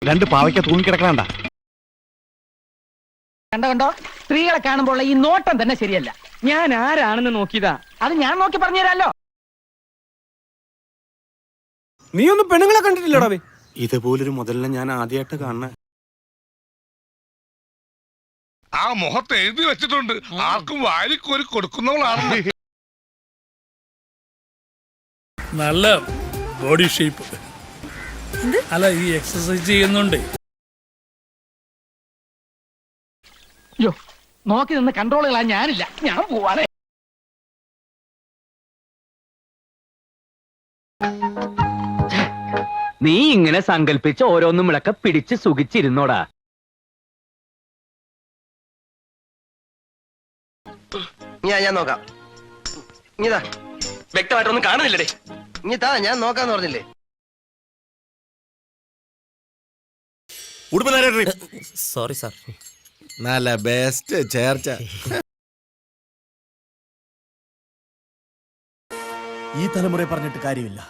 രണ്ട് പാവയ്ക്ക തൂങ്ങിക്കിടക്കണണ്ട. കണ്ടോ സ്ത്രീകളെ കാണുമ്പോൾ ഈ നോട്ടം തന്നെ ശരിയല്ല. ഞാൻ ആരാണെന്ന് നോക്കിയതാ. അത് ഞാൻ നോക്കി പറഞ്ഞു തരാലോ. നീ ഒന്നും പെണ്ണുങ്ങളെ കണ്ടിട്ടില്ലടാ? ഇതുപോലൊരു മുതലിനെ ഞാൻ ആദ്യമായിട്ട് കാണുന്ന. ആ മുഖത്ത് എഴുതി വെച്ചിട്ടുണ്ട്, ആർക്കും വാരിക്കോരി കൊടുക്കുന്നവളാണ്. നല്ല ബോഡി ഷേപ്പ്. അല്ല, ഈ എക്സസൈസ് ചെയ്യുന്നുണ്ട്. അയ്യോ, നോക്കി നിന്ന് കൺട്രോളുകളാ ഞാനില്ല. ഞാൻ പോവാണേ. നീ ഇങ്ങനെ സങ്കല്പിച്ച് ഓരോന്നും വിളക്ക പിടിച്ച് സുഖിച്ചിരുന്നോടാ. ഞാൻ നോക്കാം. ഇതാ വ്യക്തമായിട്ടൊന്നും കാണുന്നില്ലേ? ഇതാ ഞാൻ നോക്കാന്ന് പറഞ്ഞില്ലേ? Sorry sir. നല്ല ബെസ്റ്റ് ചേർച്ച. ഈ തലമുറയെ പറഞ്ഞിട്ട് കാര്യമില്ല.